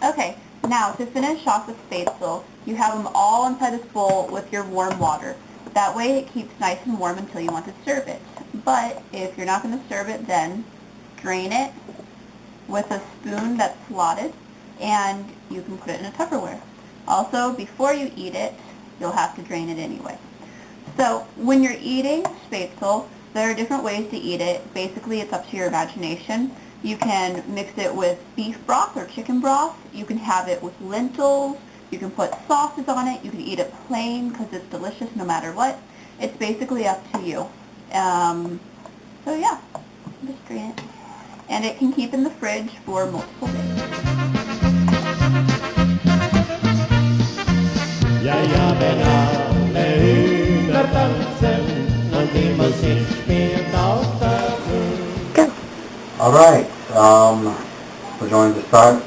Okay, now to finish off with spätzle, you have them all inside this bowl with your warm water. That way it keeps nice and warm until you want to serve it. But if you're not going to serve it then, drain it with a spoon that's slotted, and you can put it in a Tupperware. Also, before you eat it, you'll have to drain it anyway. So when you're eating spätzle, there are different ways to eat it. Basically, it's up to your imagination. You can mix it with beef broth or chicken broth. You can have it with lentils. You can put sauces on it. You can eat it plain because it's delicious no matter what. It's basically up to you. So yeah, just drain it. And it can keep in the fridge for multiple days. Go. Alright, we're going to start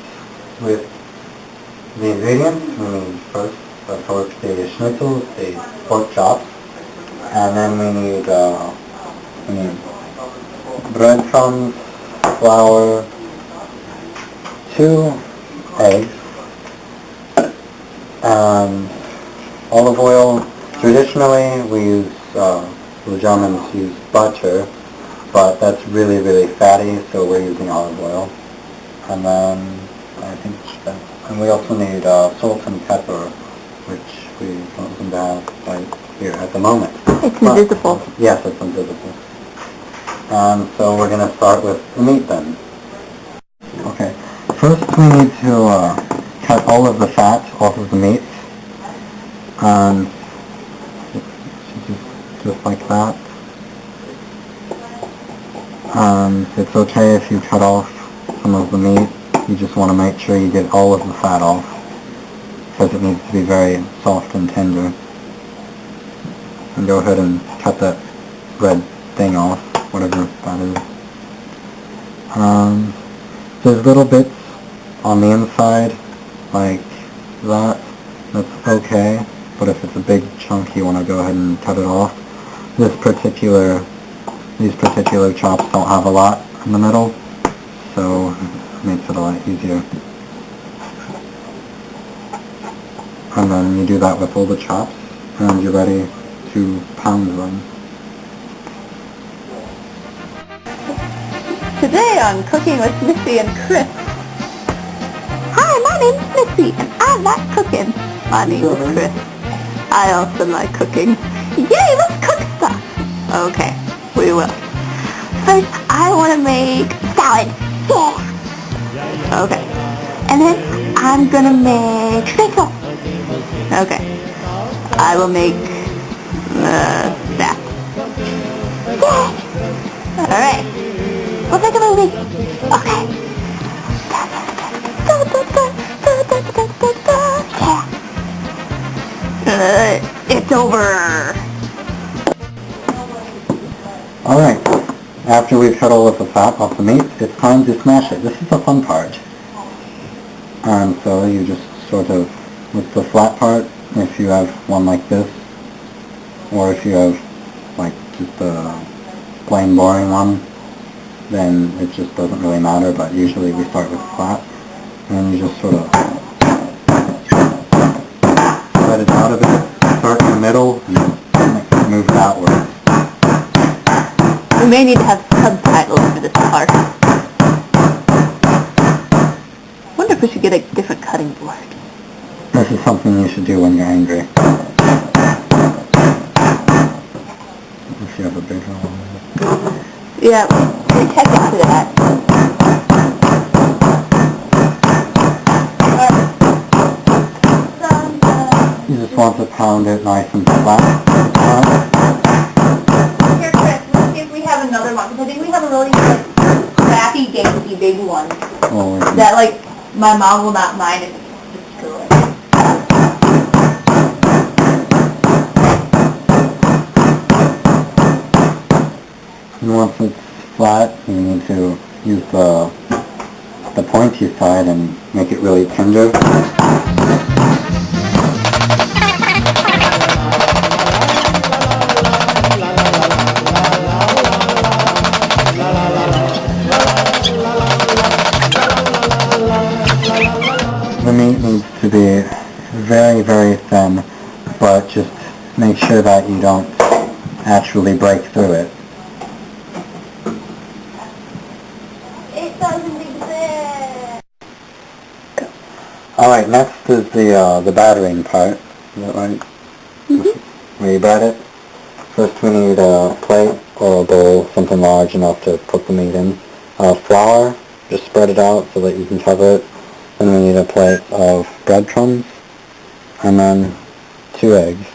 with the ingredients. We need first, of course, the schnitzel, the pork chops, and then we need breadcrumbs, flour, 2 eggs, olive oil. Traditionally, we use, the Germans use butter, but that's really, really fatty, so we're using olive oil. And then, I think and we also need salt and pepper, which we don't seem to have right here at the moment. It's invisible. Yes, it's invisible. So we're going to start with the meat then. Okay, first we need to cut all of the fat off of the meat. Just like that. It's okay if you cut off some of the meat. You just want to make sure you get all of the fat off, because it needs to be very soft and tender. And go ahead and cut that red thing off, whatever that is. There's little bits on the inside, like that. That's okay, but if it's a big chunk, you want to go ahead and cut it off. These particular chops don't have a lot in the middle, so it makes it a lot easier. And then you do that with all the chops, and you're ready to pound them. Today on Cooking with Missi and Chris. Hi, my name's Missi, and I like cooking. My name is Chris. I also like cooking. Yay, let's cook stuff! Okay, we will. First, I want to make salad. Yeah! Okay. And then, I'm gonna make schnitzel. Okay. I will make, that. Yeah! Alright. We'll make a movie. Okay. It's over. Alright, after we've cut all of the fat off the meat, it's time to smash it. This is the fun part. And so you just sort of, with the flat part, if you have one like this, or if you have like just a plain boring one, then it just doesn't really matter, but usually we start with flat, and then you just sort of let it out of it, start in the middle, and move outward. We may need to have subtitles for this part. I wonder if we should get a different cutting board. This is something you should do when you're angry. If you have a bigger one. Yeah, we check into that. You just want to pound it nice and flat. Here, Chris, let's see if we have another one, because I think we have a really like, crappy, dainty, big one. That, like, my mom will not mind if it's destroyed. And once it's flat, you need to use the pointy side and make it really tender. The meat needs to be very, very thin, but just make sure that you don't actually break through it. It doesn't exist! Alright, next is the battering part. Is that right? Mm-hmm. Where you bat it. First we need a plate or a bowl, something large enough to put the meat in. Flour, just spread it out so that you can cover it. Then we need a plate of breadcrumbs, and then 2 eggs.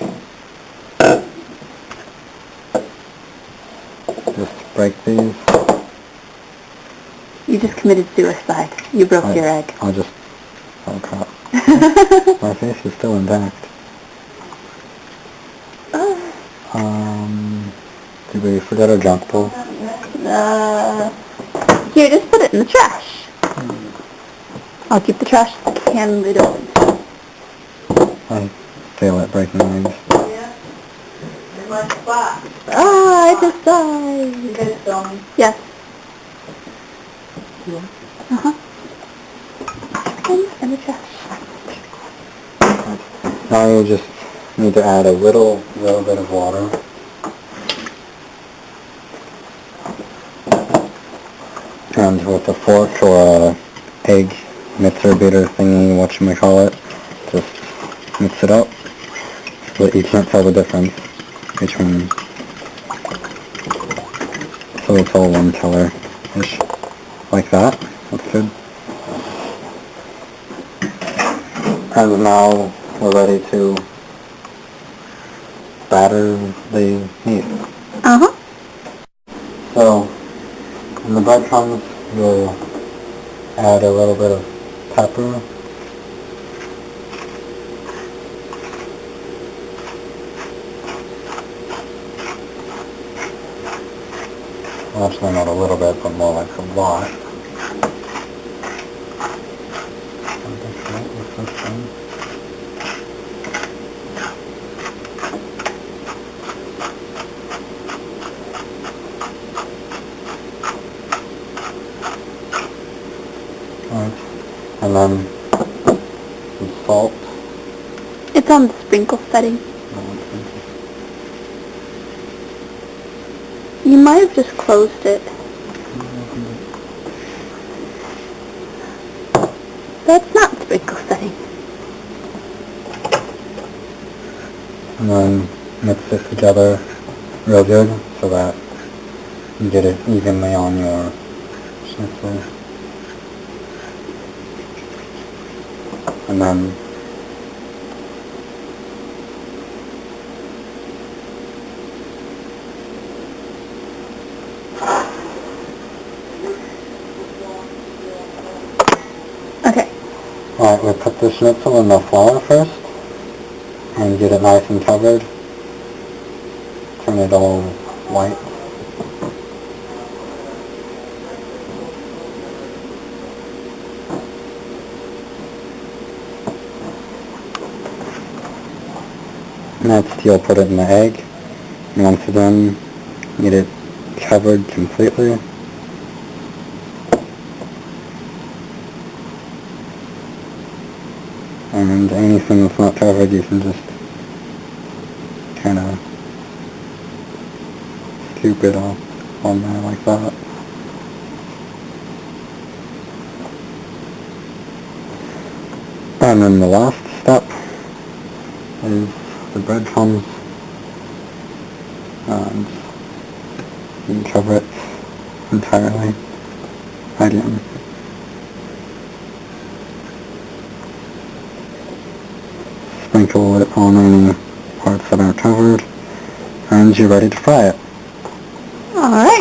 Just break these. You just committed suicide. You broke your egg. Oh crap. My face is still intact. Did we forget our junk bowl? Here, just put it in the trash. I'll keep the trash can lid open. I fail at breaking eggs. I just died. You guys filming? Yes. Uh-huh. In the trash. Now you just need to add a little bit of water. And with a fork or a egg mixer beater thingy, whatchamacallit, just mix it up so that you can't tell the difference between, so it's all one color-ish, like that. That's good. And now we're ready to batter the meat. Uh-huh. So, in the breadcrumbs, you'll add a little bit of pepper. Well, actually not a little bit, but more like a lot. And then some salt. It's on the sprinkle setting. You might have just closed it. That's not sprinkle setting. And then mix it together real good so that you get it evenly on your schnitzel. And then Okay. alright, we put the schnitzel in the flour first and get it nice and covered. Turn it all white. Next you'll put it in the egg, and once again get it covered completely. And anything that's not covered you can just kind of scoop it off on there like that. And then the last step is the breadcrumbs, and you can cover it entirely again. Sprinkle it on any parts that are covered, and you're ready to fry it. Alright.